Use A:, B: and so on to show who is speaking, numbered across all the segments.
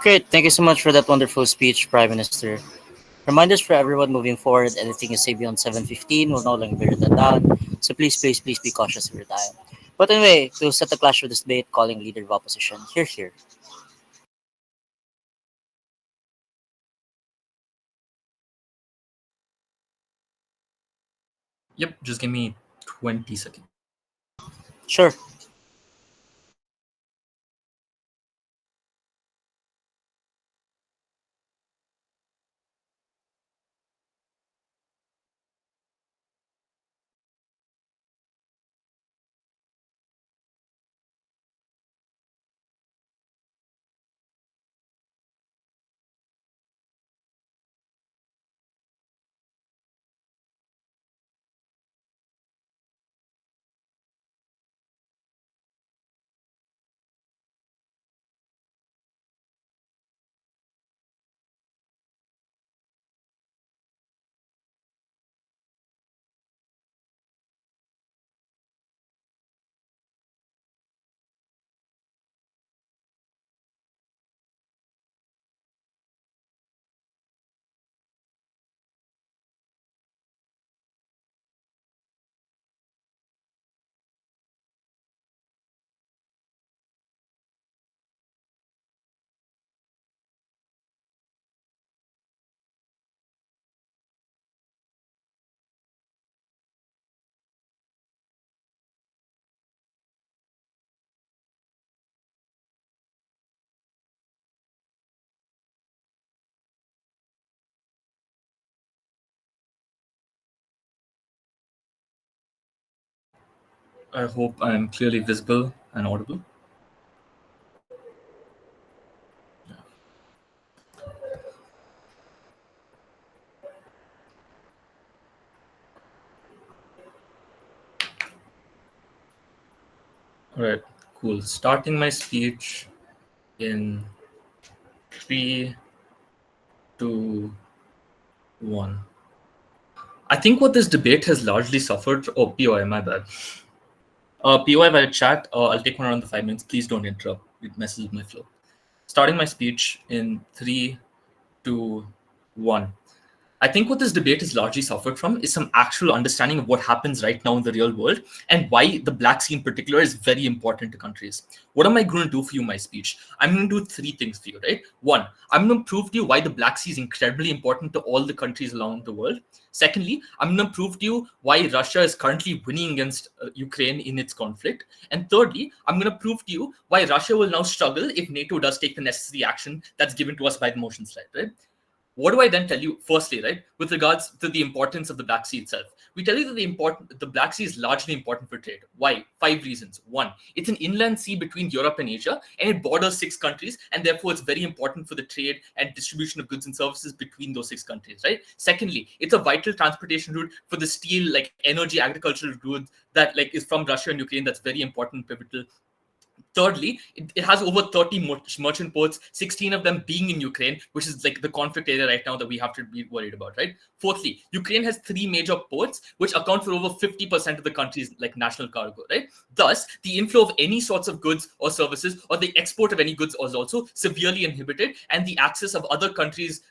A: Great. Thank you so much for that wonderful speech, Prime Minister. Reminders for everyone moving forward, anything you say beyond 7:15 will no longer be written down. So please be cautious of your time. But anyway, to set the clash of this debate, calling leader of opposition, here.
B: Yep, just give me 20 seconds.
A: Sure.
B: I hope I'm clearly visible and audible. All right, cool. Starting my speech in three, two, one. I think what this debate has largely suffered. Oh, POI, my bad. POI via chat. I'll take one around the 5 minutes. Please don't interrupt. It messes with my flow. Starting my speech in three, two, one. I think what this debate has largely suffered from is some actual understanding of what happens right now in the real world and why the Black Sea in particular is very important to countries. What am I going to do for you in my speech? I'm going to do three things for you, right? One, I'm going to prove to you why the Black Sea is incredibly important to all the countries around the world. Secondly, I'm going to prove to you why Russia is currently winning against Ukraine in its conflict. And thirdly, I'm going to prove to you why Russia will now struggle if NATO does take the necessary action that's given to us by the motion slide, right? What do I then tell you? Firstly, right, with regards to the importance of the Black Sea itself, we tell you that the Black Sea is largely important for trade. Why? Five reasons. One, it's an inland sea between Europe and Asia, and it borders six countries, and therefore it's very important for the trade and distribution of goods and services between those six countries. Right. Secondly, it's a vital transportation route for the steel, like energy, agricultural goods that like is from Russia and Ukraine. That's very important, pivotal. Thirdly, it has over 30 merchant ports, 16 of them being in Ukraine, which is like the conflict area right now that we have to be worried about, right? Fourthly, Ukraine has three major ports, which account for over 50% of the country's like national cargo, right? Thus, the inflow of any sorts of goods or services or the export of any goods is also severely inhibited, and the access of other countries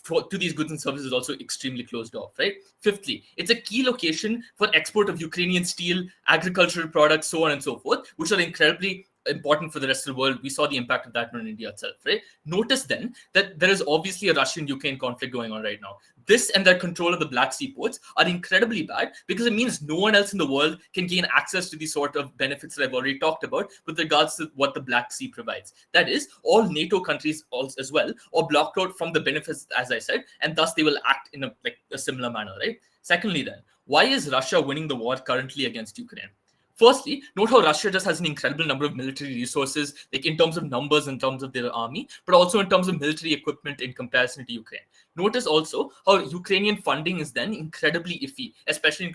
B: to these goods and services is also extremely closed off, right? Fifthly, it's a key location for export of Ukrainian steel, agricultural products, so on and so forth, which are incredibly important for the rest of the world. We saw the impact of that in India itself, right? Notice then that there is obviously a Russian-Ukraine conflict going on right now. This and their control of the Black Sea ports are incredibly bad because it means no one else in the world can gain access to the sort of benefits that I've already talked about with regards to what the Black Sea provides. That is, all NATO countries also as well are blocked out from the benefits, as I said, and thus they will act in a similar manner, right? Secondly, then, why is Russia winning the war currently against Ukraine? Firstly, note how Russia just has an incredible number of military resources, like in terms of numbers, in terms of their army, but also in terms of military equipment in comparison to Ukraine. Notice also how Ukrainian funding is then incredibly iffy, especially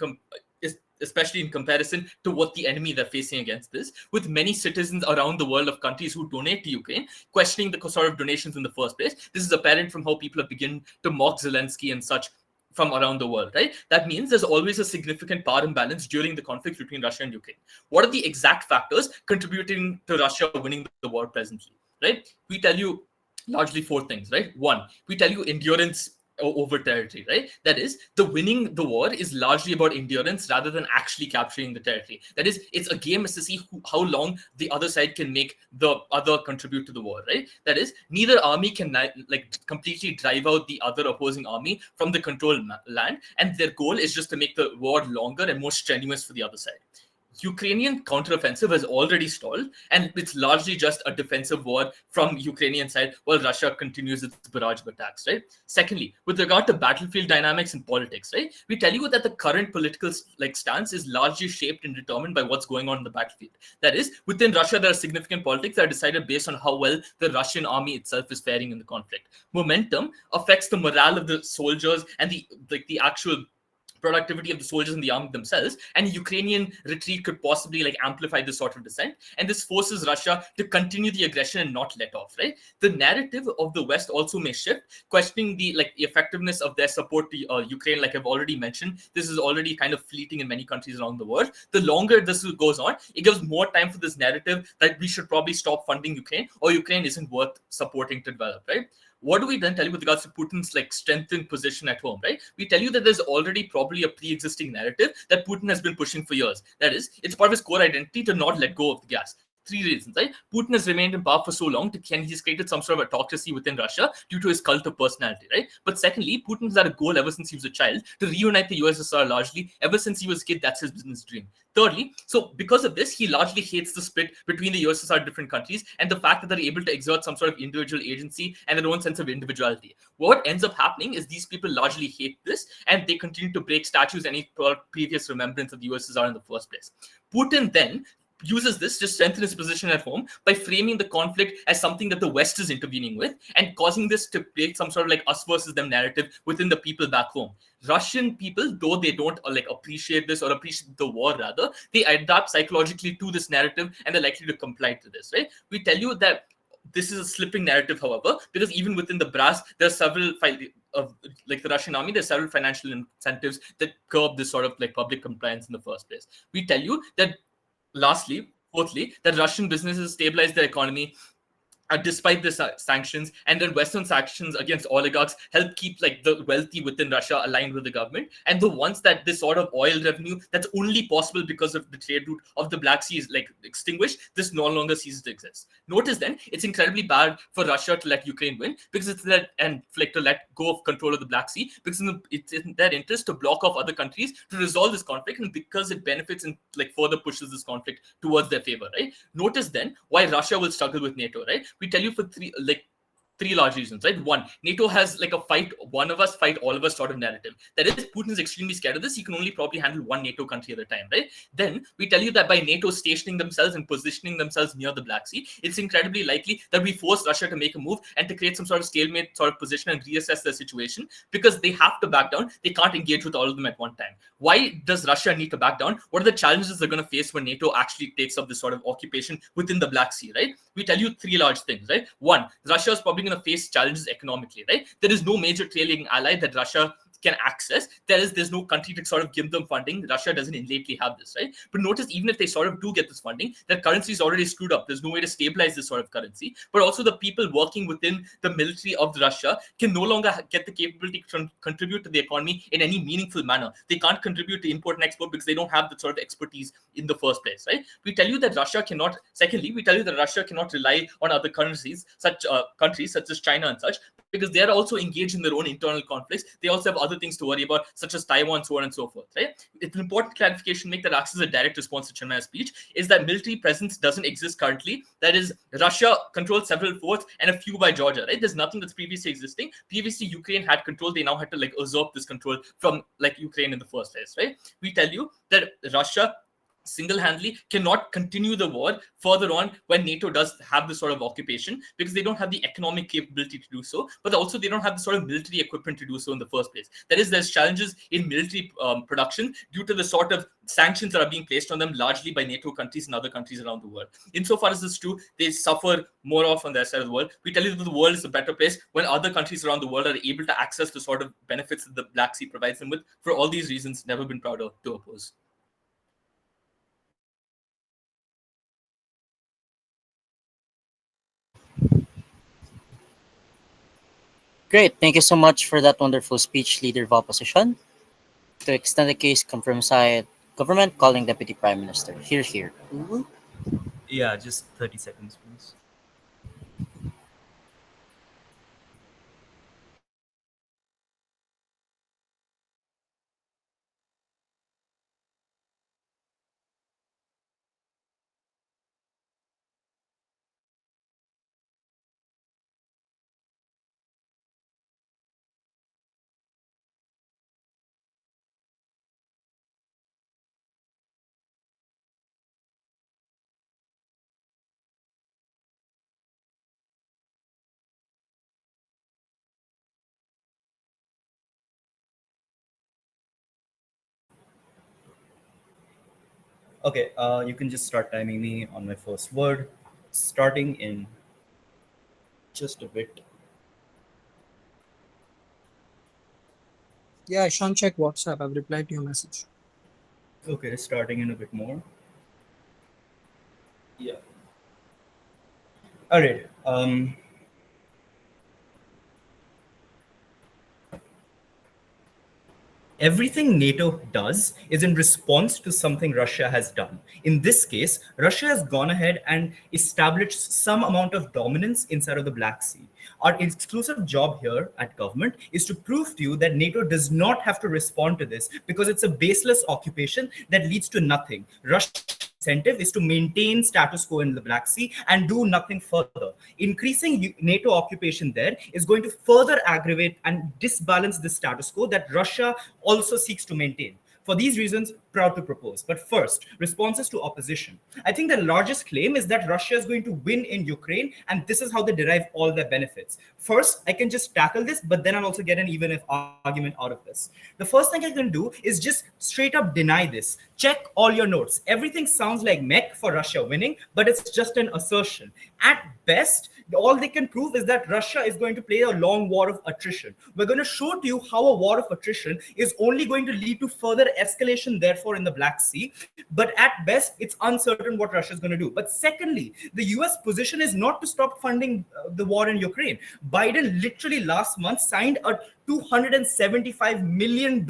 B: in comparison to what the enemy they're facing against this, with many citizens around the world of countries who donate to Ukraine questioning the sort of donations in the first place. This is apparent from how people have begun to mock Zelensky and such from around the world, right? That means there's always a significant power imbalance during the conflict between Russia and Ukraine. What are the exact factors contributing to Russia winning the war presently? right? We tell you largely four things, right? One, we tell you endurance over territory, right? That is, the winning the war is largely about endurance rather than actually capturing the territory. That is, it's a game as to see how long the other side can make the other contribute to the war, right? That is, neither army can like completely drive out the other opposing army from the controlled land, and their goal is just to make the war longer and more strenuous for the other side. Ukrainian counteroffensive has already stalled, and it's largely just a defensive war from Ukrainian side while Russia continues its barrage of attacks, right? Secondly, with regard to battlefield dynamics and politics, right, we tell you that the current political stance is largely shaped and determined by what's going on in the battlefield. That is, within Russia, there are significant politics that are decided based on how well the Russian army itself is faring in the conflict. Momentum affects the morale of the soldiers and the actual productivity of the soldiers in the army themselves, and Ukrainian retreat could possibly amplify this sort of dissent, and this forces Russia to continue the aggression and not let off, right? The narrative of the West also may shift, questioning the effectiveness of their support to Ukraine. Like I've already mentioned, this is already kind of fleeting in many countries around the world. The longer this goes on, it gives more time for this narrative that we should probably stop funding Ukraine, or Ukraine isn't worth supporting to develop, right? What do we then tell you with regards to Putin's strengthened position at home, right? We tell you that there's already probably a pre-existing narrative that Putin has been pushing for years. That is, it's part of his core identity to not let go of the gas. Three reasons, right? Putin has remained in power for so long, he's created some sort of autocracy within Russia due to his cult of personality, right? But secondly, Putin's had a goal ever since he was a child to reunite the USSR largely. Ever since he was a kid, that's his business dream. Thirdly, so because of this, he largely hates the split between the USSR different countries and the fact that they're able to exert some sort of individual agency and their own sense of individuality. What ends up happening is these people largely hate this, and they continue to break statues and any previous remembrance of the USSR in the first place. Putin then uses this to strengthen his position at home by framing the conflict as something that the West is intervening with and causing this to create some sort of us versus them narrative within the people back home. Russian people, though they don't appreciate this or appreciate the war, rather, they adapt psychologically to this narrative and they're likely to comply to this, right? We tell you that this is a slipping narrative, however, because even within the brass, there are several of the Russian army, there's several financial incentives that curb this sort of public compliance in the first place. We tell you that fourthly, that Russian businesses stabilize their economy despite the sanctions, and then Western sanctions against oligarchs help keep the wealthy within Russia aligned with the government, and the ones that this sort of oil revenue that's only possible because of the trade route of the Black Sea is extinguished, this no longer ceases to exist. Notice then, it's incredibly bad for Russia to let Ukraine win because it's to let go of control of the Black Sea, because it's in their interest to block off other countries to resolve this conflict, and because it benefits and further pushes this conflict towards their favor, right? Notice then why Russia will struggle with NATO, right? We tell you for three large reasons, right? One, NATO has a fight one of us, fight all of us sort of narrative. That is, Putin is extremely scared of this. He can only probably handle one NATO country at a time, right? Then we tell you that by NATO stationing themselves and positioning themselves near the Black Sea, it's incredibly likely that we force Russia to make a move and to create some sort of stalemate sort of position and reassess their situation, because they have to back down. They can't engage with all of them at one time. Why does Russia need to back down? What are the challenges they're going to face when NATO actually takes up this sort of occupation within the Black Sea, right? We tell you three large things, right? One, Russia is probably going to face challenges economically, right? There is no major trading ally that Russia can access. There's no country to sort of give them funding. Russia doesn't innately have this, right? But notice, even if they sort of do get this funding, their currency is already screwed up. There's no way to stabilize this sort of currency. But also the people working within the military of Russia can no longer get the capability to contribute to the economy in any meaningful manner. They can't contribute to import and export because they don't have the sort of expertise in the first place, right? We tell you that Russia cannot, secondly, we tell you that Russia cannot rely on other countries such as China and such, because they're also engaged in their own internal conflicts. They also have other things to worry about, such as Taiwan, so on and so forth, right? It's an important clarification to make that acts as a direct response to Chinmaya's speech, is that military presence doesn't exist currently. That is, Russia controls several forts and a few by Georgia, right? There's nothing that's previously existing. Previously, Ukraine had control. They now had to usurp this control from Ukraine in the first place, right? We tell you that Russia single-handedly cannot continue the war further on when NATO does have this sort of occupation, because they don't have the economic capability to do so, but also they don't have the sort of military equipment to do so in the first place. That is, there's challenges in military production due to the sort of sanctions that are being placed on them largely by NATO countries and other countries around the world. Insofar as this is true, they suffer more off on their side of the world. We tell you that the world is a better place when other countries around the world are able to access the sort of benefits that the Black Sea provides them with. For all these reasons, never been prouder to oppose.
A: Great. Thank you so much for that wonderful speech, Leader of Opposition. To extend the case, confirm side, government calling Deputy Prime Minister. Here, here.
C: Yeah, just 30 seconds, please. Okay, you can just start timing me on my first word, starting in just a bit.
D: Yeah, Ishan, check WhatsApp. I've replied to your message.
C: Okay, starting in a bit more. Yeah. All right. Everything NATO does is in response to something Russia has done. In this case, Russia has gone ahead and established some amount of dominance inside of the Black Sea. Our exclusive job here at government is to prove to you that NATO does not have to respond to this because it's a baseless occupation that leads to nothing. Russia's incentive is to maintain status quo in the Black Sea and do nothing further. Increasing NATO occupation there is going to further aggravate and disbalance the status quo that Russia also seeks to maintain. For these reasons, proud to propose. But first, responses to opposition. I think the largest claim is that Russia is going to win in Ukraine, and this is how they derive all their benefits. First, I can just tackle this, but then I'll also get an even if argument out of this. The first thing I can do is just straight up deny this. Check all your notes. Everything sounds like mech for Russia winning, but it's just an assertion. At best, all they can prove is that Russia is going to play a long war of attrition. We're going to show to you how a war of attrition is only going to lead to further escalation, therefore, in the Black Sea. But at best, it's uncertain what Russia is going to do. But secondly, the US position is not to stop funding the war in Ukraine. Biden literally last month signed a $275 million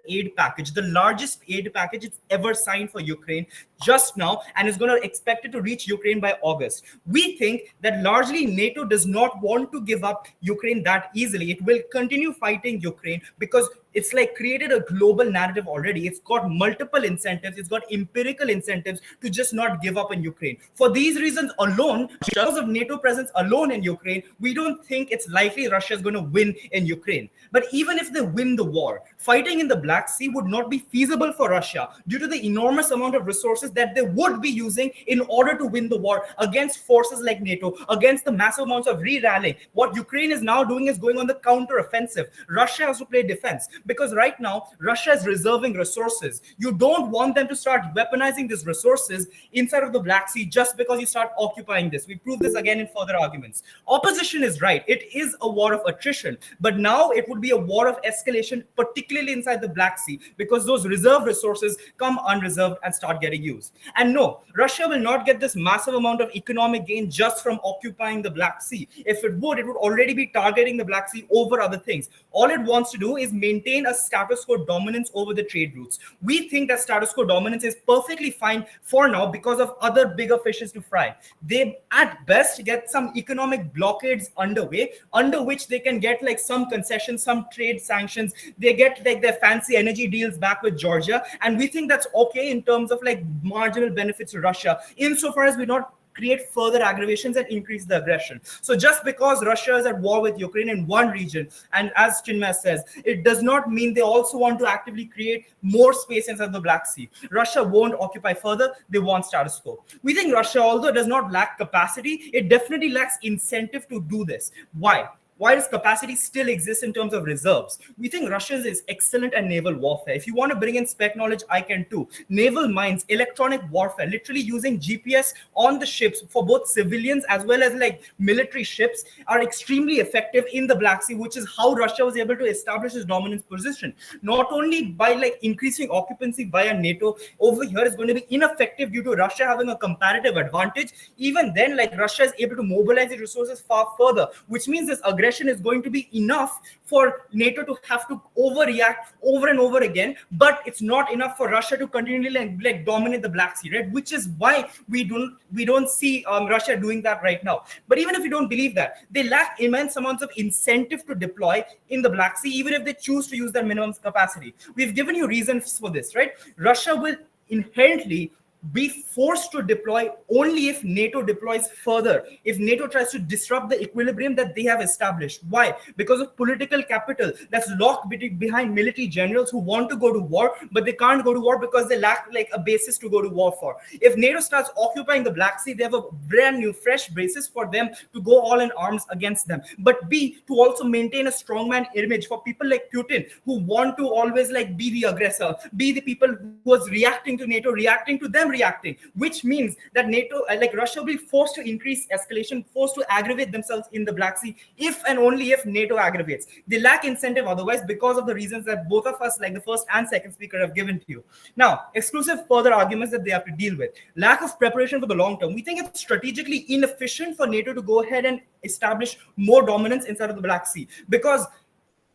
C: aid package, the largest aid package it's ever signed for Ukraine just now, and is going to expect it to reach Ukraine by August. We think that largely NATO does not want to give up Ukraine that easily. It will continue fighting Ukraine because it's like created a global narrative already. It's got multiple incentives. It's got empirical incentives to just not give up in Ukraine. For these reasons alone, because of NATO presence alone in Ukraine, we don't think it's likely Russia is going to win in Ukraine. But even if they win the war, fighting in the Black Sea would not be feasible for Russia due to the enormous amount of resources that they would be using in order to win the war against forces like NATO, against the massive amounts of re-rallying. What Ukraine is now doing is going on the counter-offensive. Russia has to play defense because right now, Russia is reserving resources. You don't want them to start weaponizing these resources inside of the Black Sea just because you start occupying this. We prove this again in further arguments. Opposition is right. It is a war of attrition, but now it would be a war of escalation, particularly inside the Black Sea, because those reserve resources come unreserved and start getting used. And no, Russia will not get this massive amount of economic gain just from occupying the Black Sea. If it would already be targeting the Black Sea over other things. All it wants to do is maintain a status quo dominance over the trade routes. We think that status quo dominance is perfectly fine for now because of other bigger fishes to fry. They, at best, get some economic blockades underway, under which they can get like some concessions, some trade sanctions. They get like their fancy energy deals back with Georgia. And we think that's okay in terms of like marginal benefits to Russia, insofar as we not create further aggravations and increase the aggression. So just because Russia is at war with Ukraine in one region, and as Chinmay says, it does not mean they also want to actively create more space inside the Black Sea. Russia won't occupy further. They want status quo. We think Russia, although does not lack capacity, it definitely lacks incentive to do this. Why? Why does capacity still exist in terms of reserves? We think Russia is excellent at naval warfare. If you want to bring in spec knowledge, I can too. Naval mines, electronic warfare, literally using GPS on the ships for both civilians as well as like military ships are extremely effective in the Black Sea, which is how Russia was able to establish its dominance position. Not only by like increasing occupancy via NATO, over here is going to be ineffective due to Russia having a comparative advantage. Even then, like Russia is able to mobilize its resources far further, which means this aggression aggression is going to be enough for NATO to have to overreact over and over again, but it's not enough for Russia to continually like dominate the Black Sea, right? Which is why we don't see Russia doing that right now. But even if we don't believe that, they lack immense amounts of incentive to deploy in the Black Sea, even if they choose to use their minimum capacity. We've given you reasons for this, right? Russia will inherently be forced to deploy only if NATO deploys further, if NATO tries to disrupt the equilibrium that they have established. Why? Because of political capital that's locked behind military generals who want to go to war, but they can't go to war because they lack like a basis to go to war for. If NATO starts occupying the Black Sea, they have a brand new, fresh basis for them to go all in arms against them. But B, to also maintain a strongman image for people like Putin, who want to always like be the aggressor, be the people who was reacting to NATO, reacting to them reacting, which means that NATO, like Russia, will be forced to increase escalation, forced to aggravate themselves in the Black Sea, if and only if NATO aggravates. They lack incentive otherwise because of the reasons that both of us, like the first and second speaker, have given to you. Now, exclusive further arguments that they have to deal with. Lack of preparation for the long term. We think it's strategically inefficient for NATO to go ahead and establish more dominance inside of the Black Sea, because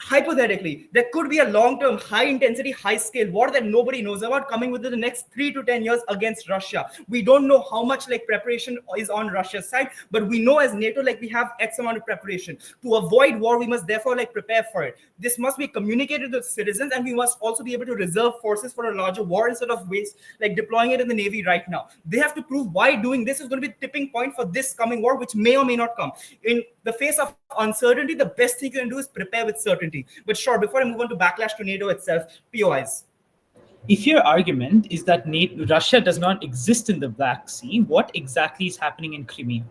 C: hypothetically, there could be a long-term, high-intensity, high-scale war that nobody knows about coming within the next 3 to 10 years against Russia. We don't know how much like preparation is on Russia's side, but we know as NATO, like we have X amount of preparation. To avoid war, we must therefore like prepare for it. This must be communicated to citizens, and we must also be able to reserve forces for a larger war instead of waste like deploying it in the Navy right now. They have to prove why doing this is going to be the tipping point for this coming war, which may or may not come. In the face of uncertainty, the best thing you can do is prepare with certainty. But sure, before I move on to backlash to NATO itself, POIs.
E: If your argument is that Russia does not exist in the Black Sea, what exactly is happening in Crimea?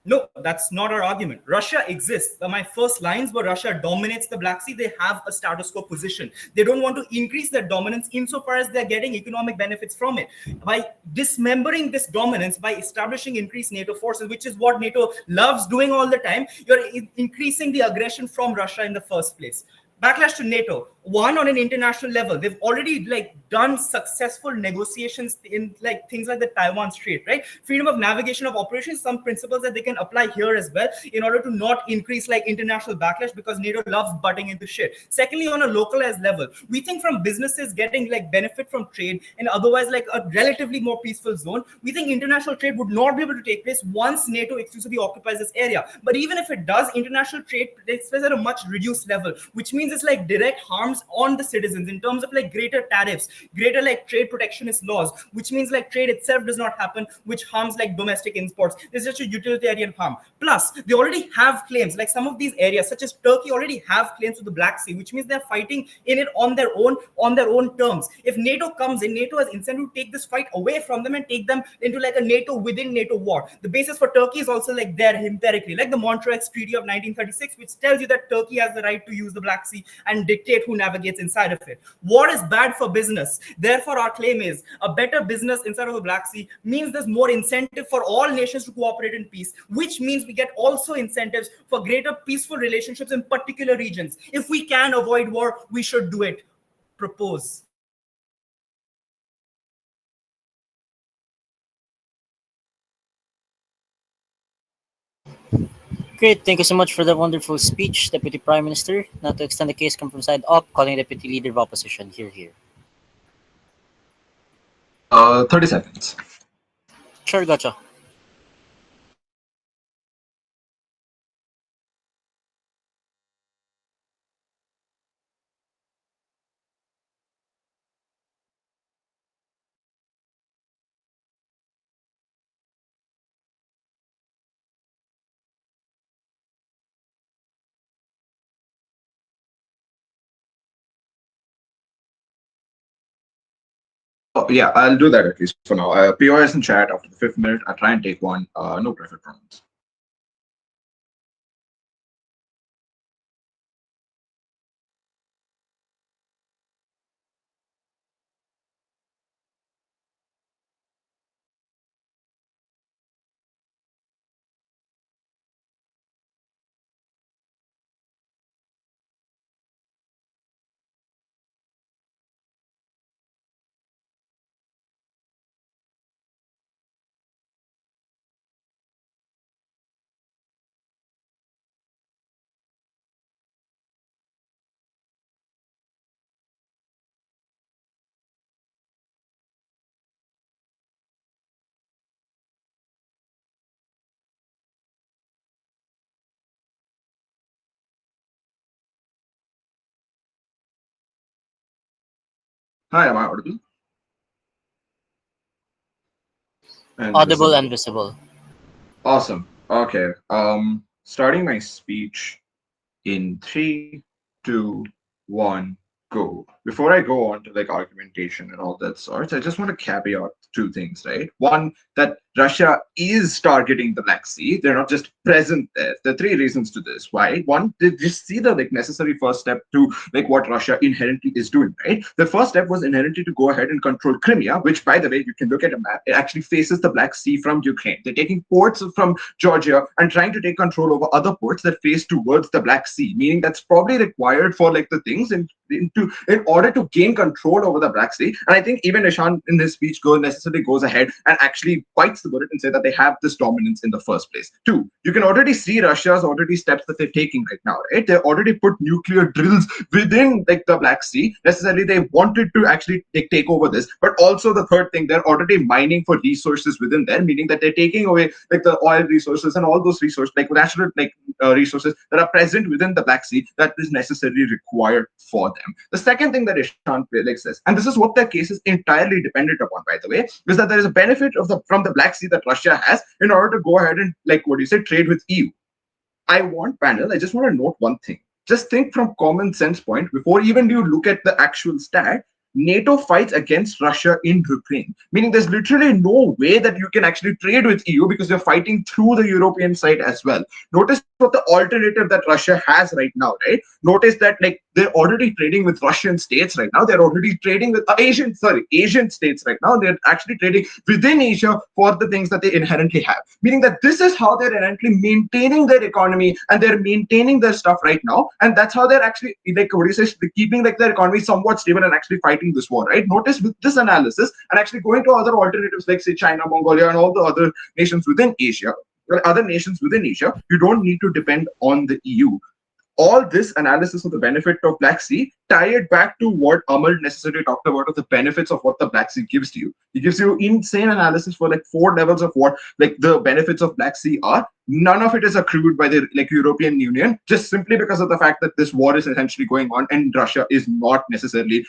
C: No, that's not our argument. Russia exists. My first lines were Russia dominates the Black Sea. They have a status quo position. They don't want to increase their dominance insofar as they're getting economic benefits from it. By dismembering this dominance, by establishing increased NATO forces, which is what NATO loves doing all the time, you're increasing the aggression from Russia in the first place. Backlash to NATO. One, on an international level, they've already like done successful negotiations in like things like the Taiwan Strait, right? Freedom of navigation of operations, some principles that they can apply here as well in order to not increase like international backlash, because NATO loves butting into shit. Secondly, on a localized level, we think from businesses getting like benefit from trade and otherwise like a relatively more peaceful zone, we think international trade would not be able to take place once NATO exclusively occupies this area. But even if it does, international trade takes place at a much reduced level, which means it's like direct harms on the citizens in terms of like greater tariffs, greater like trade protectionist laws, which means like trade itself does not happen, which harms like domestic imports. It's just a utilitarian harm. Plus, they already have claims, like some of these areas, such as Turkey, already have claims to the Black Sea, which means they're fighting in it on their own terms. If NATO comes in, NATO has incentive to take this fight away from them and take them into like a NATO within NATO war. The basis for Turkey is also like there empirically, like the Montreux Treaty of 1936, which tells you that Turkey has the right to use the Black Sea and dictate who navigates inside of it. War is bad for business. Therefore, our claim is a better business inside of the Black Sea means there's more incentive for all nations to cooperate in peace, which means we get also incentives for greater peaceful relationships in particular regions. If we can avoid war, we should do it. Propose.
A: Great, thank you so much for the wonderful speech, Deputy Prime Minister. Now to extend the case come from side up, calling Deputy Leader of Opposition. Here.
F: 30 seconds.
A: Sure, gotcha.
F: Oh, yeah, I'll do that at least for now. POS in chat after the 5th minute. I'll try and take one. No pressure problems. Hi, am I audible and
A: Audible
F: visible?
A: and visible.
F: Awesome. Okay. Starting my speech in three, two, one, go. Before I go on to like argumentation and all that sorts, I just want to caveat two things, right? One, that Russia is targeting the Black Sea. They're not just present there. There are three reasons to this. Why? One, they just see the like necessary first step to like what Russia inherently is doing, right? The first step was inherently to go ahead and control Crimea, which by the way, you can look at a map. It actually faces the Black Sea from Ukraine. They're taking ports from Georgia and trying to take control over other ports that face towards the Black Sea, meaning that's probably required for like the things in order to gain control over the Black Sea. And I think even Ishan in his speech necessarily goes ahead and actually bites the bullet and say that they have this dominance in the first place. Two, you can already see Russia's already steps that they're taking right now, right? They already put nuclear drills within like the Black Sea. Necessarily, they wanted to actually take over this, but also the third thing, they're already mining for resources within there, meaning that they're taking away like the oil resources and all those resources, like natural like resources that are present within the Black Sea that is necessarily required for them. The second thing that Ishan like says, and this is what their case is entirely dependent upon, by the way, is that there is a benefit of the from the Black Sea that Russia has in order to go ahead and like what do you say trade with EU. I want panel. I just want to note one thing. Just think from common sense point before even you look at the actual stat. NATO fights against Russia in Ukraine, meaning there's literally no way that you can actually trade with EU because you're fighting through the European side as well. Notice what the alternative that Russia has right now, right? Notice that like they're already trading with Russian states right now. They're already trading with Asian states right now. They're actually trading within Asia for the things that they inherently have, meaning that this is how they're inherently maintaining their economy and they're maintaining their stuff right now, and that's how they're actually like what do you say keeping like their economy somewhat stable and actually fighting this war, right? Notice with this analysis and actually going to other alternatives like say China, Mongolia, and all the other nations within Asia, other nations within Asia, you don't need to depend on the EU. All this analysis of the benefit of Black Sea tie it back to what Amal necessarily talked about of the benefits of what the Black Sea gives to you. It gives you insane analysis for like four levels of what like the benefits of Black Sea are. None of it is accrued by the like European Union, just simply because of the fact that this war is essentially going on and Russia is not necessarily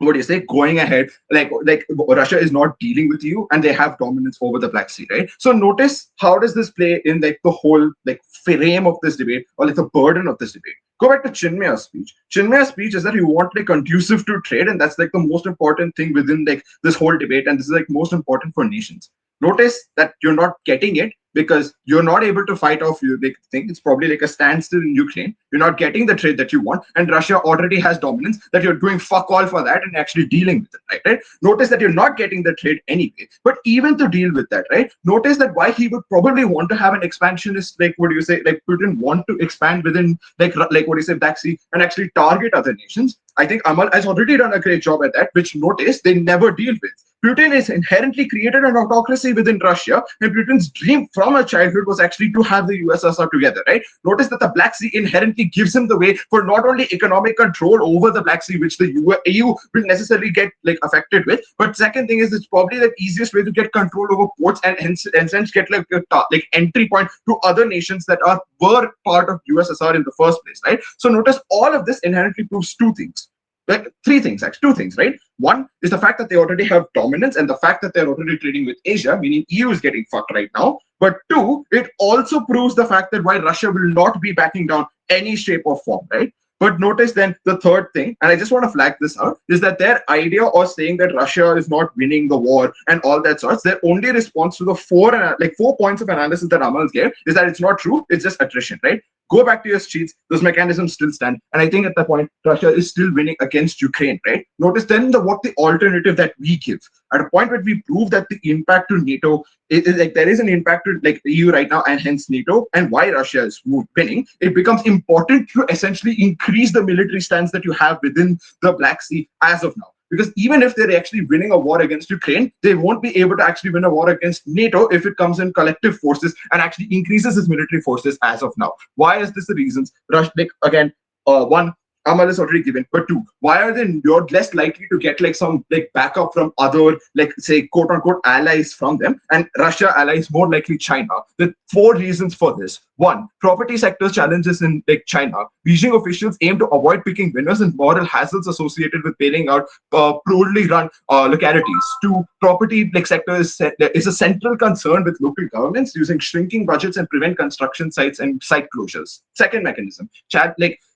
F: what do you say going ahead like Russia is not dealing with you and they have dominance over the Black Sea, right? So notice how does this play in like the whole like frame of this debate or like the burden of this debate. Go back to Chinmaya's speech. Chinmaya's speech is that you want like conducive to trade, and that's like the most important thing within like this whole debate, and this is like most important for nations. Notice that you're not getting it because you're not able to fight off you like thing. It's probably like a standstill in Ukraine. You're not getting the trade that you want, and Russia already has dominance. That you're doing fuck all for that and actually dealing with it, right? Notice that you're not getting the trade anyway. But even to deal with that, right? Notice that why he would probably want to have an expansionist, like what do you say, like Putin want to expand within like what do you say, Black Sea and actually target other nations. I think Amal has already done a great job at that, which notice they never deal with. Putin is inherently created an autocracy within Russia, and Putin's dream from a childhood was actually to have the USSR together, right? Notice that the Black Sea inherently gives him the way for not only economic control over the Black Sea, which the EU will necessarily get like affected with, but second thing is it's probably the easiest way to get control over ports and hence get like like entry point to other nations that were part of USSR in the first place, right? So notice all of this inherently proves two things, like three things actually, two things, right? One is the fact that they already have dominance and the fact that they're already trading with Asia, meaning EU is getting fucked right now. But two, it also proves the fact that why Russia will not be backing down any shape or form, right? But notice then the third thing, and I just want to flag this out, is that their idea of saying that Russia is not winning the war and all that sorts, their only response to the four points of analysis that Amal gave is that it's not true, it's just attrition, right? Go back to your streets, those mechanisms still stand. And I think at that point, Russia is still winning against Ukraine, right? Notice then what the alternative that we give. At a point where we prove that the impact to NATO is like there is an impact to like the EU right now and hence NATO and why Russia is winning, it becomes important to essentially increase the military stance that you have within the Black Sea as of now. Because even if they're actually winning a war against Ukraine, they won't be able to actually win a war against NATO if it comes in collective forces and actually increases its military forces as of now. Why is this the reasons? Like again, one, Amal is already given. But two, why are they you're less likely to get like some like backup from other like say quote unquote allies from them, and Russia allies more likely China? The four reasons for this. One, property sector challenges in like China. Beijing officials aim to avoid picking winners and moral hazards associated with bailing out poorly run localities. Two, property like sector is a central concern with local governments using shrinking budgets and prevent construction sites and site closures. Second mechanism,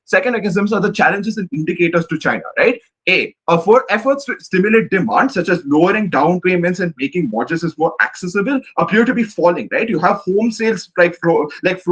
F: second mechanisms are the challenges and indicators to China, right? For efforts to stimulate demand, such as lowering down payments and making mortgages more accessible, appear to be falling, right? You have home sales floor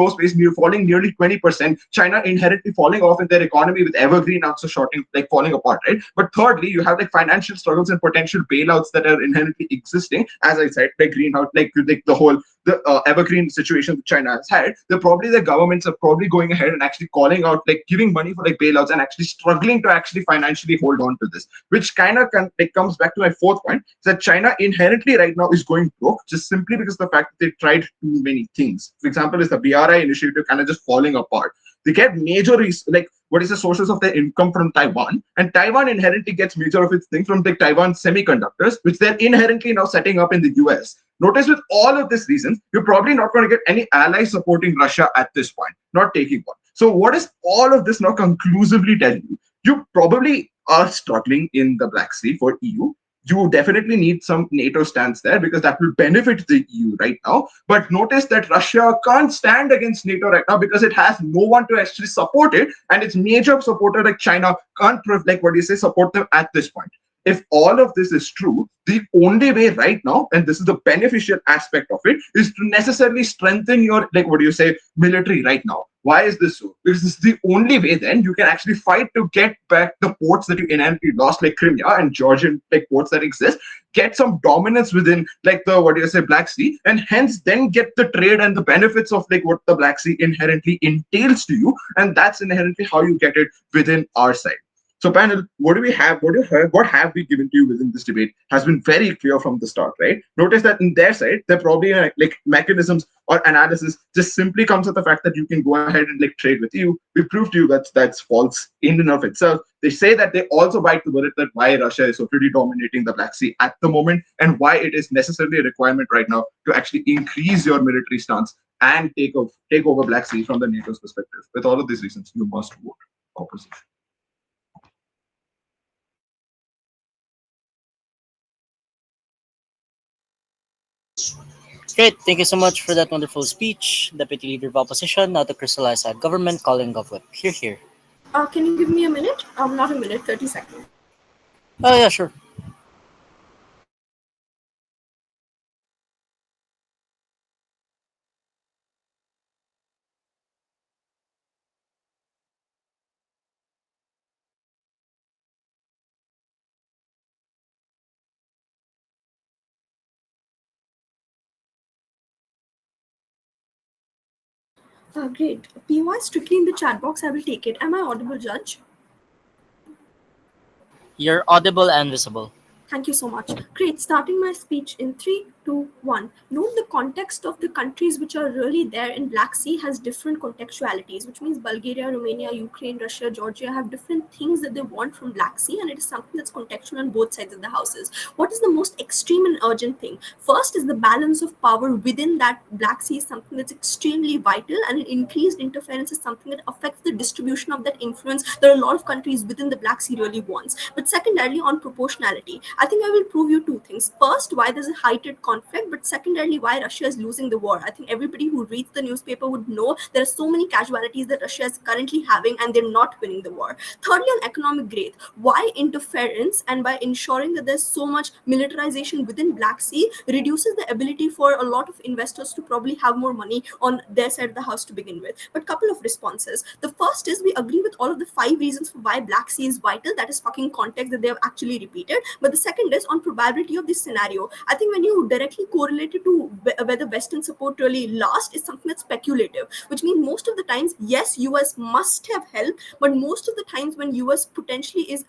F: space falling nearly 20%. China inherently falling off in their economy with evergreen also shorting, like falling apart, right? But thirdly, you have like financial struggles and potential bailouts that are inherently existing. As I said, like greenhouse, like the whole the evergreen situation that China has had, the governments are probably going ahead and actually calling out, like giving money for like bailouts and actually struggling to actually financially hold on to this, which kind of comes back to my fourth point, is that China inherently right now is going broke just simply because of the fact that they tried too many things. For example, is the BRI initiative kind of just falling apart. They get major like what is the sources of their income from Taiwan, and Taiwan inherently gets major of its thing from the Taiwan semiconductors, which they're inherently now setting up in the US. Notice with all of these reasons, you're probably not going to get any ally supporting Russia at this point, not taking one. So what is all of this now conclusively telling you? You probably are struggling in the Black Sea for EU. You definitely need some NATO stance there because that will benefit the EU right now. But notice that Russia can't stand against NATO right now because it has no one to actually support it, and its major supporter like China can't support them at this point. If all of this is true, the only way right now, and this is the beneficial aspect of it, is to necessarily strengthen your military right now. Why is this so? Because this is the only way then you can actually fight to get back the ports that you inherently lost, like Crimea and Georgian like ports that exist, get some dominance within like the Black Sea, and hence then get the trade and the benefits of like what the Black Sea inherently entails to you, and that's inherently how you get it within our side. So, panel, what do we have? What have we given to you within this debate has been very clear from the start, right? Notice that in their side, they're probably like mechanisms or analysis just simply comes with the fact that you can go ahead and like trade with you. We proved to you that that's false in and of itself. They say that they also bite the bullet that why Russia is so pretty dominating the Black Sea at the moment, and why it is necessarily a requirement right now to actually increase your military stance and take over Black Sea from the NATO's perspective. With all of these reasons, you must vote opposition.
A: Great, thank you so much for that wonderful speech, Deputy Leader of Opposition. Now the crystallized government calling of whip. Here.
G: Can you give me a minute? Not a minute, 30 seconds.
A: Oh yeah, sure.
G: Great. PY strictly in the chat box. I will take it. Am I audible, Judge?
A: You're audible and visible.
G: Thank you so much. Great. Starting my speech in 3, 2, 1. Note the context of the countries which are really there in Black Sea has different contextualities, which means Bulgaria, Romania, Ukraine, Russia, Georgia have different things that they want from Black Sea, and it is something that's contextual on both sides of the houses. What is the most extreme and urgent thing? First is the balance of power within that Black Sea is something that's extremely vital, and an increased interference is something that affects the distribution of that influence that a lot of countries within the Black Sea really wants. But secondarily, on proportionality, I think I will prove you two things. First, why there's a heightened conflict, but secondarily, why Russia is losing the war. I think everybody who reads the newspaper would know there are so many casualties that Russia is currently having, and they're not winning the war. Thirdly, on economic growth, why interference, and by ensuring that there's so much militarization within Black Sea reduces the ability for a lot of investors to probably have more money on their side of the house to begin with. But couple of responses. The first is we agree with all of the 5 reasons for why Black Sea is vital. That is fucking context that they have actually repeated. But the second is on probability of this scenario. I think when you directly correlated to whether Western support really lasts is something that's speculative, which means most of the times, yes, US must have help, but most of the times when US potentially is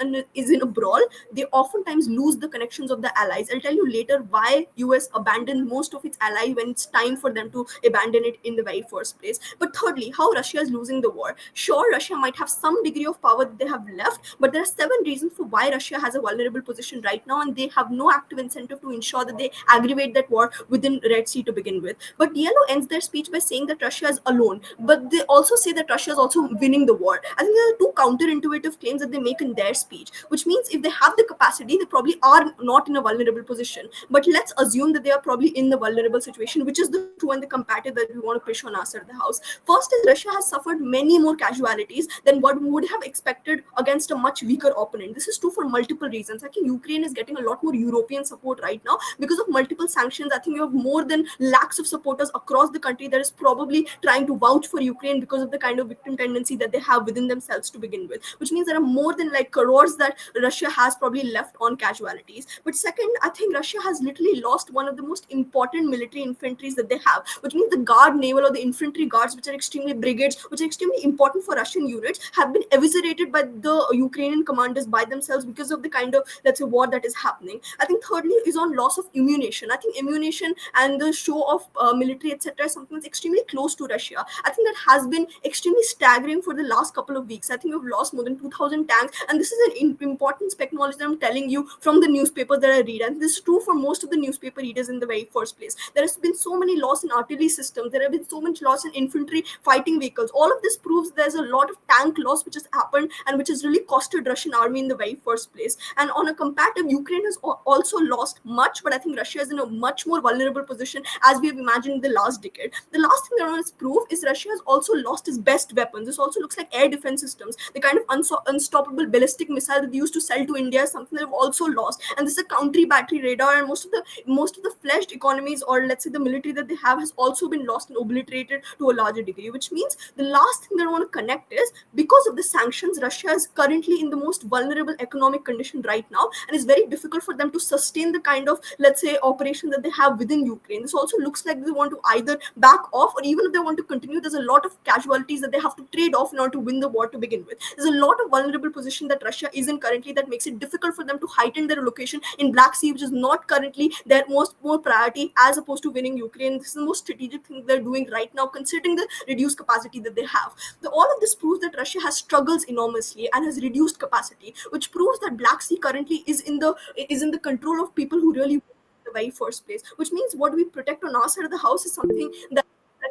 G: in a brawl, they oftentimes lose the connections of the allies. I'll tell you later why US abandoned most of its allies when it's time for them to abandon it in the very first place. But thirdly, how Russia is losing the war. Sure, Russia might have some degree of power that they have left, but there are 7 reasons for why Russia has a vulnerable position right now, and they have no active incentive to ensure that they aggravate that war within Red Sea to begin with. But Yellow ends their speech by saying that Russia is alone, but they also say that Russia is also winning the war. I think there are two counterintuitive claims that they make in their speech, which means if they have the capacity, they probably are not in a vulnerable position. But let's assume that they are probably in the vulnerable situation, which is the true and the comparative that we want to push on our side of the house. First is Russia has suffered many more casualties than what we would have expected against a much weaker opponent. This is true for multiple reasons. I think Ukraine is getting a lot more European support right now because of multiple sanctions. I think you have more than lakhs of supporters across the country that is probably trying to vouch for Ukraine because of the kind of victim tendency that they have within themselves to begin with, which means there are more than like crores that Russia has probably left on casualties. But second, I think Russia has literally lost one of the most important military infantries that they have, which means the guard naval or the infantry guards, which are extremely brigades, which are extremely important for Russian units, have been eviscerated by the Ukrainian commanders by themselves because of the kind of, let's say, war that is happening. I think thirdly is on loss of ammunition. I think ammunition and the show of military, etc., is something that's extremely close to Russia. I think that has been extremely staggering for the last couple of weeks. I think we've lost more than 2,000 tanks, and this is an important spec knowledge that I'm telling you from the newspaper that I read, and this is true for most of the newspaper readers in the very first place. There has been so many loss in artillery systems. There have been so much loss in infantry fighting vehicles. All of this proves there's a lot of tank loss which has happened and which has really costed Russian army in the very first place. And on a comparative, Ukraine has also lost much, but I think Russia is in a much more vulnerable position as we have imagined in the last decade. The last thing I want to prove is Russia has also lost its best weapons. This also looks like air defense systems. The kind of unstoppable ballistic missile that they used to sell to India is something they've also lost. And this is a country battery radar, and most of the fledged economies, or let's say the military that they have, has also been lost and obliterated to a larger degree, which means the last thing that I want to connect is because of the sanctions, Russia is currently in the most vulnerable economic condition right now, and it's very difficult for them to sustain the kind of, let's say, operation that they have within Ukraine. This also looks like they want to either back off, or even if they want to continue, there's a lot of casualties that they have to trade off in order to win the war to begin with. There's a lot of vulnerable position that Russia is in currently that makes it difficult for them to heighten their location in Black Sea, which is not currently their more priority as opposed to winning Ukraine. This is the most strategic thing they're doing right now, considering the reduced capacity that they have. All of this proves that Russia has struggles enormously and has reduced capacity, which proves that Black Sea currently is in the control of people who really in the very first place. Which means what we protect on our side of the house is something that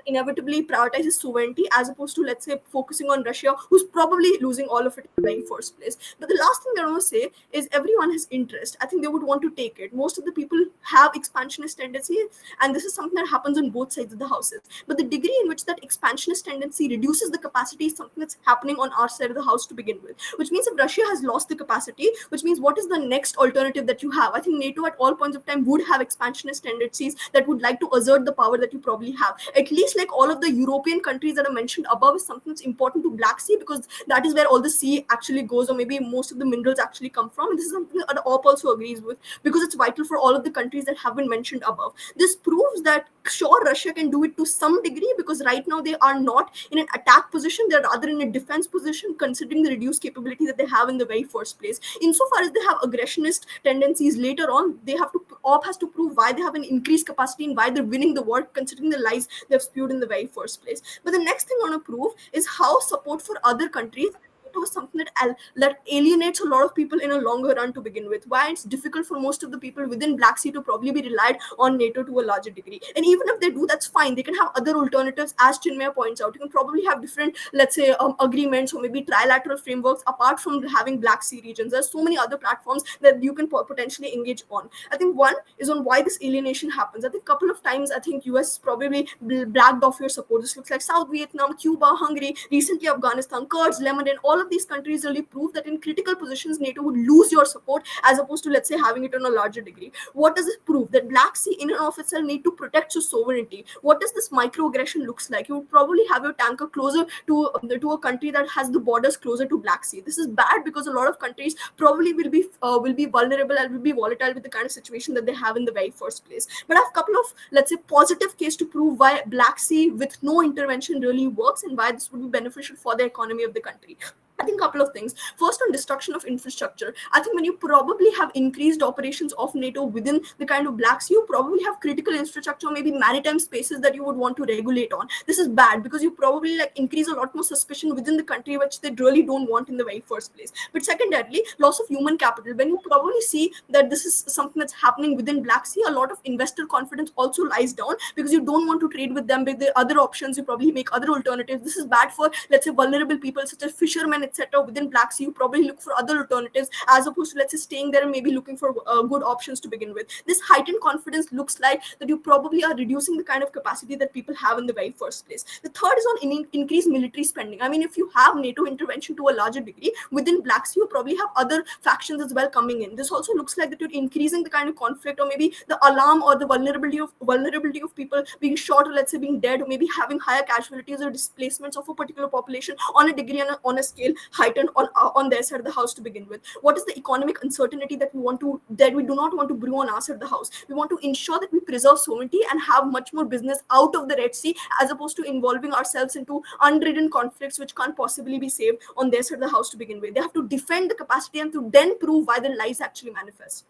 G: inevitably prioritizes sovereignty as opposed to, let's say, focusing on Russia, who's probably losing all of it in the very first place. But the last thing I want to say is everyone has interest. I think they would want to take it. Most of the people have expansionist tendency, and this is something that happens on both sides of the houses. But the degree in which that expansionist tendency reduces the capacity is something that's happening on our side of the house to begin with. Which means if Russia has lost the capacity, which means what is the next alternative that you have? I think NATO at all points of time would have expansionist tendencies that would like to assert the power that you probably have. At least like all of the European countries that are mentioned above is something that's important to Black Sea, because that is where all the sea actually goes, or maybe most of the minerals actually come from. And this is something that OP also agrees with, because it's vital for all of the countries that have been mentioned above. This proves that sure, Russia can do it to some degree, because right now they are not in an attack position, they're rather in a defense position, considering the reduced capability that they have in the very first place. Insofar as they have aggressionist tendencies later on, OP has to prove why they have an increased capacity and why they're winning the war, considering the lies they've spewed in the very first place. But the next thing I want to prove is how support for other countries was something that alienates a lot of people in a longer run to begin with. Why it's difficult for most of the people within Black Sea to probably be relied on NATO to a larger degree. And even if they do, that's fine. They can have other alternatives, as Chinmaya points out. You can probably have different, let's say, agreements or maybe trilateral frameworks apart from having Black Sea regions. There's so many other platforms that you can potentially engage on. I think one is on why this alienation happens. I think a couple of times, I think US probably blacked off your support. This looks like South Vietnam, Cuba, Hungary, recently Afghanistan, Kurds, Lebanon, all of these countries really prove that in critical positions, NATO would lose your support as opposed to, let's say, having it on a larger degree. What does it prove? That Black Sea in and of itself need to protect your sovereignty. What does this microaggression looks like? You would probably have your tanker closer to a country that has the borders closer to Black Sea. This is bad because a lot of countries probably will be vulnerable and will be volatile with the kind of situation that they have in the very first place. But I have a couple of, let's say, positive case to prove why Black Sea with no intervention really works and why this would be beneficial for the economy of the country. I think a couple of things. First, on destruction of infrastructure. I think when you probably have increased operations of NATO within the kind of Black Sea, you probably have critical infrastructure, maybe maritime spaces that you would want to regulate on. This is bad because you probably like increase a lot more suspicion within the country, which they really don't want in the very first place. But secondarily, loss of human capital. When you probably see that this is something that's happening within Black Sea, a lot of investor confidence also lies down because you don't want to trade with them with the other options. You probably make other alternatives. This is bad for, let's say, vulnerable people such as fishermen, etc. Within Black Sea, you probably look for other alternatives as opposed to, let's say, staying there and maybe looking for good options to begin with. This heightened confidence looks like that you probably are reducing the kind of capacity that people have in the very first place. The third is on increased military spending. I mean, if you have NATO intervention to a larger degree within Black Sea, you probably have other factions as well coming in. This also looks like that you're increasing the kind of conflict or maybe the alarm or the vulnerability of people being shot or, let's say, being dead or maybe having higher casualties or displacements of a particular population on a degree and on a scale heightened on their side of the house to begin with. What is the economic uncertainty that we do not want to brew on our side of the house? We want to ensure that we preserve sovereignty and have much more business out of the Red Sea as opposed to involving ourselves into unridden conflicts which can't possibly be saved on their side of the house to begin with. They have to defend the capacity and to then prove why the lies actually manifest.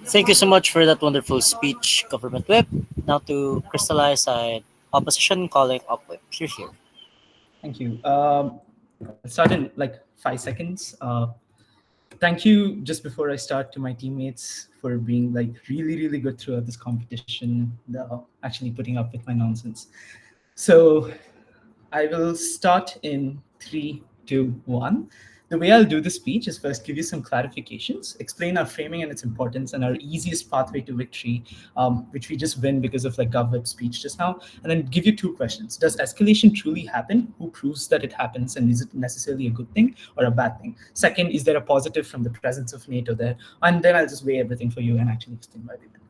A: Thank you so much for that wonderful speech, Government Whip. Now to crystallize side opposition calling up whip. You're here.
E: Thank you. I'll start in like 5 seconds. Thank you just before I start to my teammates for being like really, really good throughout this competition, actually putting up with my nonsense. So I will start in 3, 2, 1. The way I'll do the speech is first give you some clarifications, explain our framing and its importance and our easiest pathway to victory, which we just win because of like GovWeb's speech just now, and then give you 2 questions. Does escalation truly happen? Who proves that it happens? And is it necessarily a good thing or a bad thing? Second, is there a positive from the presence of NATO there? And then I'll just weigh everything for you and actually explain why we win.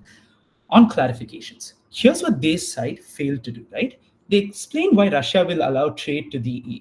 E: On clarifications, here's what this side failed to do, right? They explain why Russia will allow trade to the EU.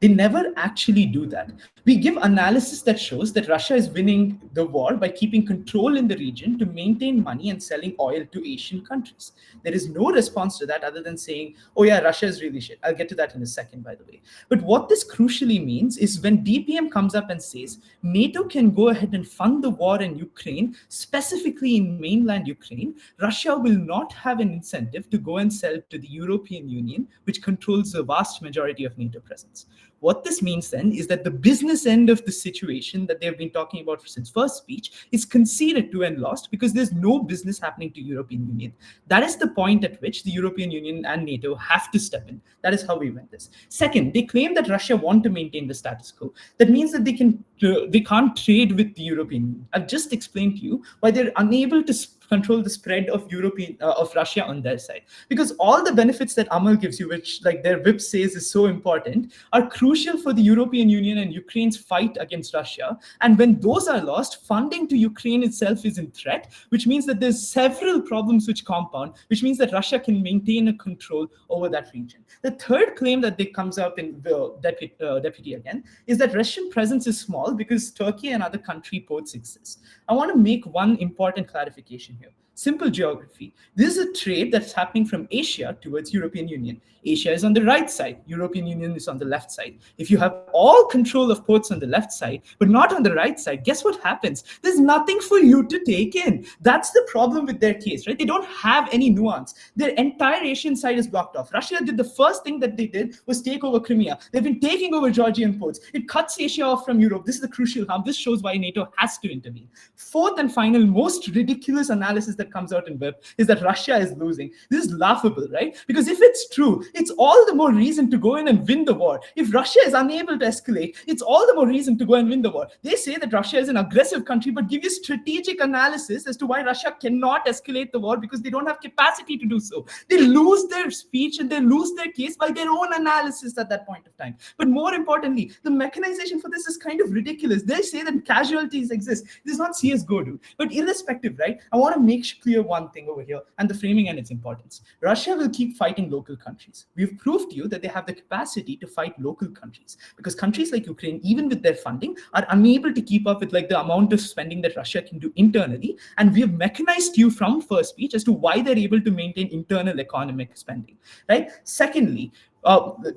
E: They never actually do that. We give analysis that shows that Russia is winning the war by keeping control in the region to maintain money and selling oil to Asian countries. There is no response to that other than saying, oh yeah, Russia is really shit. I'll get to that in a second, by the way. But what this crucially means is when DPM comes up and says NATO can go ahead and fund the war in Ukraine, specifically in mainland Ukraine, Russia will not have an incentive to go and sell to the European Union, which controls the vast majority of NATO presence. What this means then is that the business end of the situation that they've been talking about since first speech is conceded to and lost because there's no business happening to European Union. That is the point at which the European Union and NATO have to step in. That is how we win this. Second, they claim that Russia want to maintain the status quo. That means that they can't trade with the European Union. I've just explained to you why they're unable to control the spread of Russia on their side, because all the benefits that Amal gives you, which like their whip says is so important, are crucial for the European Union and Ukraine's fight against Russia. And when those are lost, funding to Ukraine itself is in threat, which means that there's several problems which compound, which means that Russia can maintain a control over that region. The third claim that they comes up in the deputy again is that Russian presence is small because Turkey and other country ports exist. I want to make one important clarification here. Simple geography. This is a trade that's happening from Asia towards European Union. Asia is on the right side. European Union is on the left side. If you have all control of ports on the left side, but not on the right side, guess what happens? There's nothing for you to take in. That's the problem with their case, right? They don't have any nuance. Their entire Asian side is blocked off. Russia did the first thing that they did was take over Crimea. They've been taking over Georgian ports. It cuts Asia off from Europe. This is the crucial harm. This shows why NATO has to intervene. Fourth and final, most ridiculous analysis that that comes out in web is that Russia is losing. This is laughable, right? Because if it's true, it's all the more reason to go in and win the war. If Russia is unable to escalate, it's all the more reason to go and win the war. They say that Russia is an aggressive country, but give you strategic analysis as to why Russia cannot escalate the war because they don't have capacity to do so. They lose their speech and they lose their case by their own analysis at that point of time. But more importantly, the mechanization for this is kind of ridiculous. They say that casualties exist. This is not CSGO, dude. But irrespective, right? I want to make clear one thing over here and the framing and its importance. Russia will keep fighting local countries. We've proved to you that they have the capacity to fight local countries because countries like Ukraine, even with their funding, are unable to keep up with like the amount of spending that Russia can do internally. And we have mechanized you from first speech as to why they're able to maintain internal economic spending, right? Secondly,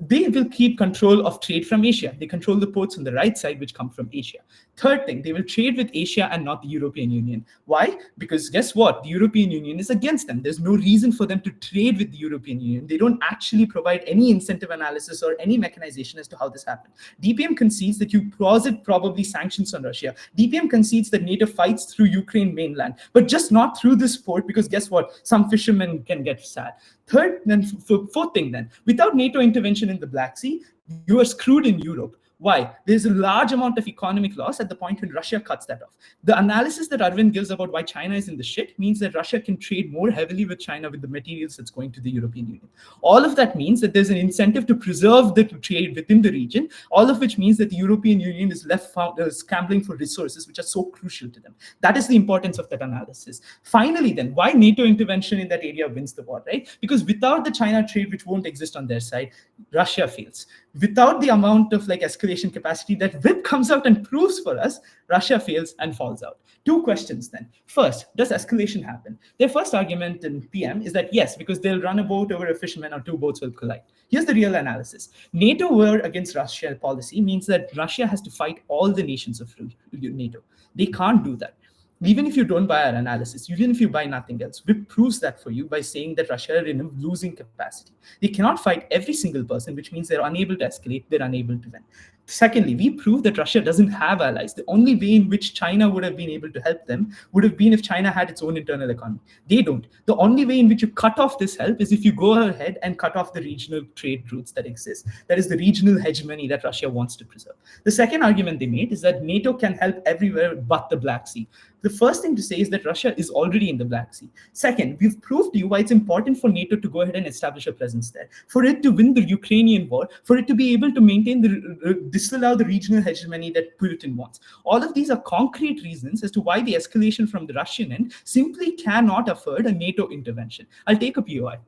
E: they will keep control of trade from Asia. They control the ports on the right side, which come from Asia. Third thing, they will trade with Asia and not the European Union. Why? Because guess what? The European Union is against them. There's no reason for them to trade with the European Union. They don't actually provide any incentive analysis or any mechanization as to how this happened. DPM concedes that you posit probably sanctions on Russia. DPM concedes that NATO fights through Ukraine mainland, but just not through this port because guess what? Some fishermen can get sad. Third, then fourth thing then, without NATO intervention in the Black Sea, you are screwed in Europe. Why? There's a large amount of economic loss at the point when Russia cuts that off. The analysis that Arvind gives about why China is in the shit means that Russia can trade more heavily with China with the materials that's going to the European Union. All of that means that there's an incentive to preserve the trade within the region, all of which means that the European Union is left scrambling for resources which are so crucial to them. That is the importance of that analysis. Finally, then, why NATO intervention in that area wins the war, right? Because without the China trade, which won't exist on their side, Russia fails. Without the amount of like escalation capacity that WIP comes out and proves for us, Russia fails and falls out. Two questions then. First, does escalation happen? Their first argument in PM is that yes, because they'll run a boat over a fisherman or two boats will collide. Here's the real analysis. NATO war against Russia policy means that Russia has to fight all the nations of NATO. They can't do that. Even if you don't buy our analysis, even if you buy nothing else, WIP proves that for you by saying that Russia are in a losing capacity. They cannot fight every single person, which means they're unable to escalate, they're unable to win. Secondly, we prove that Russia doesn't have allies. The only way in which China would have been able to help them would have been if China had its own internal economy. They don't. The only way in which you cut off this help is if you go ahead and cut off the regional trade routes that exist. That is the regional hegemony that Russia wants to preserve. The second argument they made is that NATO can help everywhere but the Black Sea. The first thing to say is that Russia is already in the Black Sea. Second, we've proved to you why it's important for NATO to go ahead and establish a presence there, for it to win the Ukrainian war, for it to be able to maintain disallow the regional hegemony that Putin wants. All of these are concrete reasons as to why the escalation from the Russian end simply cannot afford a NATO intervention. I'll take a POI.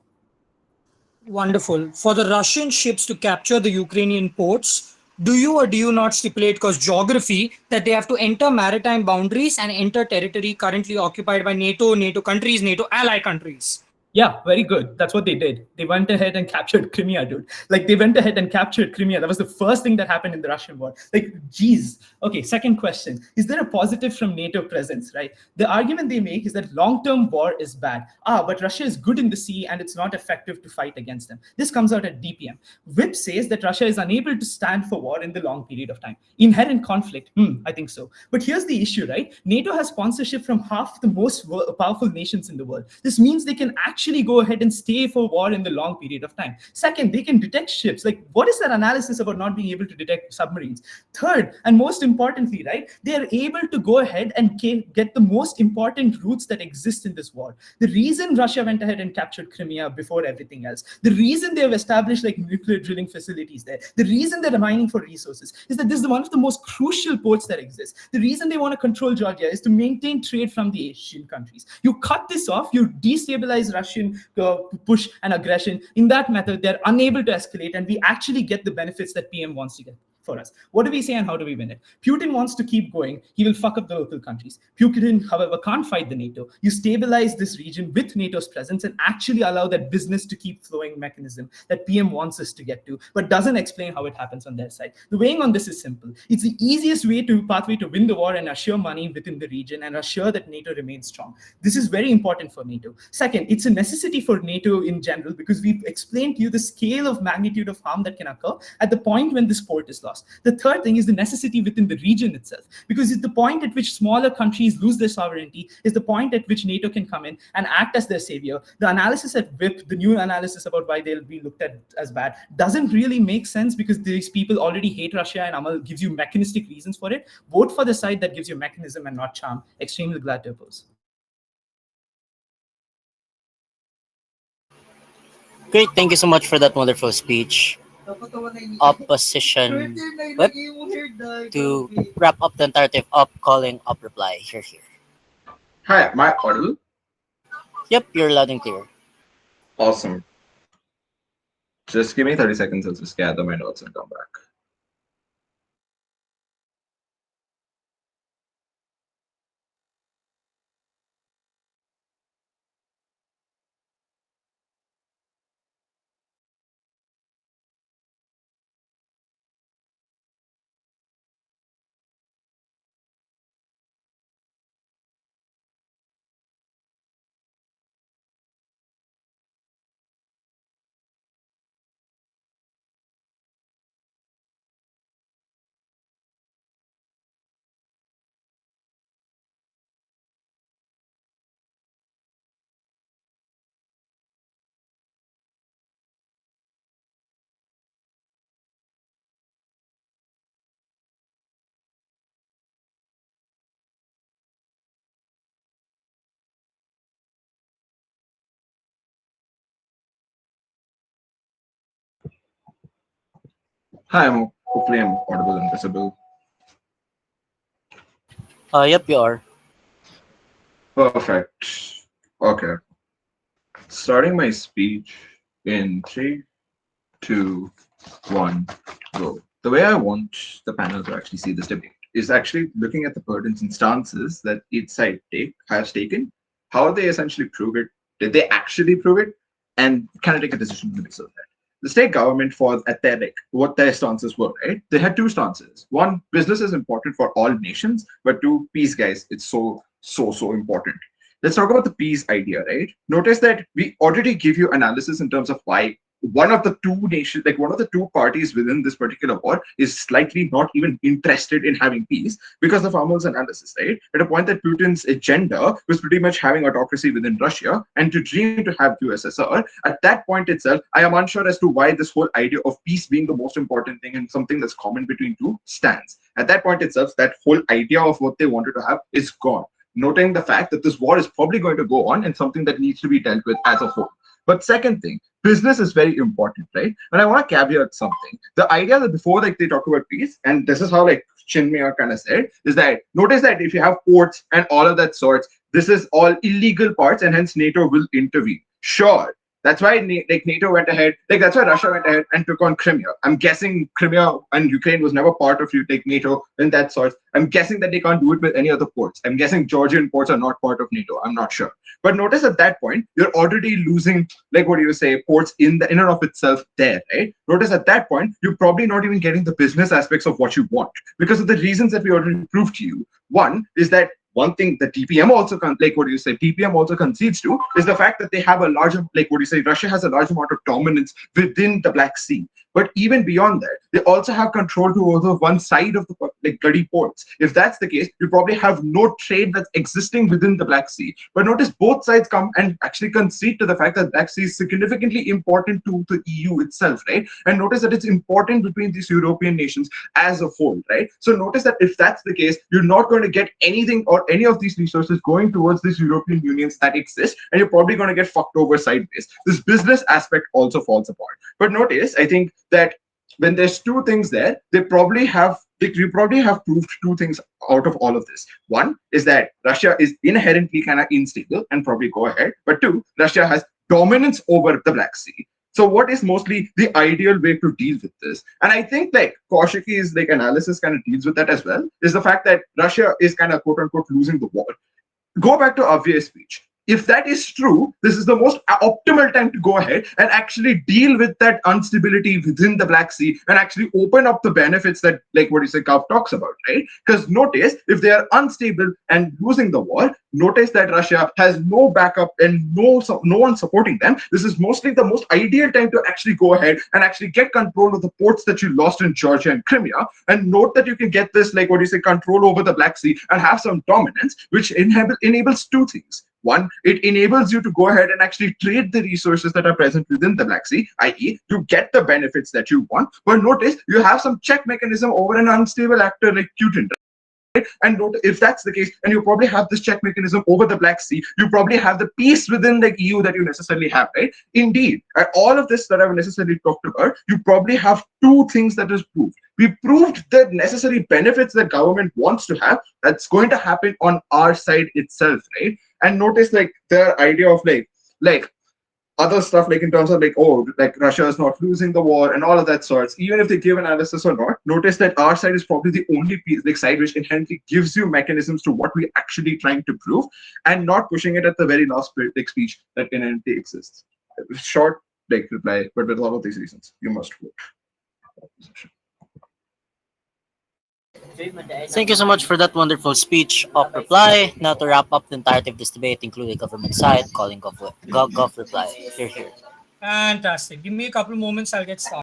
D: Wonderful. For the Russian ships to capture the Ukrainian ports, do you or do you not stipulate, because geography, that they have to enter maritime boundaries and enter territory currently occupied by NATO, NATO countries, NATO ally countries?
E: Yeah, very good. That's what they did. They went ahead and captured Crimea, dude. Like, they went ahead and captured Crimea. That was the first thing that happened in the Russian war. Like, geez. Okay, second question. Is there a positive from NATO presence, right? The argument they make is that long-term war is bad. But Russia is good in the sea and it's not effective to fight against them. This comes out at DPM. WIP says that Russia is unable to stand for war in the long period of time. Inherent conflict, I think so. But here's the issue, right? NATO has sponsorship from half the most powerful nations in the world. This means they can actually go ahead and stay for war in the long period of time. Second, they can detect ships. Like, what is their analysis about not being able to detect submarines? Third, and most importantly, right, they are able to go ahead and get the most important routes that exist in this war. The reason Russia went ahead and captured Crimea before everything else, the reason they have established like nuclear drilling facilities there, the reason they're mining for resources is that this is one of the most crucial ports that exists. The reason they want to control Georgia is to maintain trade from the Asian countries. You cut this off, you destabilize Russian push and aggression. In that method, they're unable to escalate, and we actually get the benefits that PM wants to get for us. What do we say and how do we win it? Putin wants to keep going. He will fuck up the local countries. Putin, however, can't fight the NATO. You stabilize this region with NATO's presence and actually allow that business to keep flowing mechanism that PM wants us to get to, but doesn't explain how it happens on their side. The weighing on this is simple. It's the easiest pathway to win the war and assure money within the region and assure that NATO remains strong. This is very important for NATO. Second, it's a necessity for NATO in general because we've explained to you the scale of magnitude of harm that can occur at the point when this port is lost. cost. The third thing is the necessity within the region itself, because it's the point at which smaller countries lose their sovereignty is the point at which NATO can come in and act as their savior. The analysis at WIP, the new analysis about why they'll be looked at as bad, doesn't really make sense because these people already hate Russia, and Amal gives you mechanistic reasons for it. Vote for the side that gives you mechanism and not charm. Extremely glad to oppose.
A: Great, thank you so much for that wonderful speech. Opposition whip to wrap up the narrative up, calling up reply. Here, here.
F: Hi, am I audible?
A: Yep, you're loud and clear.
F: Awesome. Just give me 30 seconds. I'll just gather my notes and come back. Hi, hopefully I'm audible and visible.
A: Yep, you are.
F: Perfect. Okay. Starting my speech in 3, 2, 1, go. The way I want the panel to actually see this debate is actually looking at the burdens and stances that each side has taken, how they essentially prove it, did they actually prove it, and kind of take a decision on the basis of that. The state government for athletic, what their stances were, right? They had two stances. One, business is important for all nations, but two, peace, guys, it's so important. Let's talk about the peace idea, right? Notice that we already give you analysis in terms of why one of the two nations, like one of the two parties within this particular war, is slightly not even interested in having peace because of Amal's analysis, right? At a point that Putin's agenda was pretty much having autocracy within Russia and to dream to have USSR. At that point itself, I am unsure as to why this whole idea of peace being the most important thing and something that's common between two stands. At that point itself, that whole idea of what they wanted to have is gone, noting the fact that this war is probably going to go on and something that needs to be dealt with as a whole. But second thing, business is very important, right? And I want to caveat something. The idea that before like they talk about peace, and this is how like Chinmaya kind of said, is that notice that if you have ports and all of that sorts, this is all illegal parts and hence NATO will intervene. Sure, that's why like NATO went ahead, like that's why Russia went ahead and took on Crimea. I'm guessing Crimea and Ukraine was never part of like NATO in that sort. I'm guessing that they can't do it with any other ports. I'm guessing Georgian ports are not part of NATO. I'm not sure. But notice at that point, you're already losing, like what do you say, ports in and of itself there, right? Notice at that point, you're probably not even getting the business aspects of what you want because of the reasons that we already proved to you. One is that one thing that TPM also TPM also concedes to is the fact that they have a larger, Russia has a large amount of dominance within the Black Sea. But even beyond that, they also have control to over one side of the bloody ports. If that's the case, you probably have no trade that's existing within the Black Sea. But notice both sides come and actually concede to the fact that Black Sea is significantly important to the EU itself, right? And notice that it's important between these European nations as a whole, right? So notice that if that's the case, you're not going to get anything or any of these resources going towards these European unions that exist, and you're probably going to get fucked over sideways. This business aspect also falls apart. But notice, I think that when there's two things there, you probably have proved two things out of all of this. One is that Russia is inherently kind of unstable and probably go ahead. But two, Russia has dominance over the Black Sea. So what is mostly the ideal way to deal with this? And I think like Kaushiki's like analysis kind of deals with that as well, is the fact that Russia is kind of quote unquote losing the war. Go back to Aviy's speech. if that is true, this is the most optimal time to go ahead and actually deal with that instability within the Black Sea and actually open up the benefits that, like what you say, Kav talks about, right? Because notice, if they are unstable and losing the war, notice that Russia has no backup and no one supporting them. This is mostly the most ideal time to actually go ahead and actually get control of the ports that you lost in Georgia and Crimea. And note that you can get this, like what you say, control over the Black Sea and have some dominance, which enables two things. One, it enables you to go ahead and actually trade the resources that are present within the Black Sea, i.e., to get the benefits that you want. But notice you have some check mechanism over an unstable actor like Putin. And note, if that's the case, and you probably have this check mechanism over the Black Sea, you probably have the peace within the EU that you necessarily have, right? Indeed, all of this that I've necessarily talked about, you probably have two things that is proved. We proved the necessary benefits that government wants to have. That's going to happen on our side itself, right? And notice, like, the idea of like other stuff, like in terms of like, oh, like Russia is not losing the war and all of that sorts, even if they give analysis or not, notice that our side is probably the only piece, like side which inherently gives you mechanisms to what we're actually trying to prove and not pushing it at the very last like speech that inherently exists. Short like reply, but with all of these reasons, you must vote.
A: Thank you so much for that wonderful speech of reply. Now to wrap up the entirety of this debate, including government side, calling Gov reply. Here, here.
D: Fantastic. Give me a couple moments, I'll get started.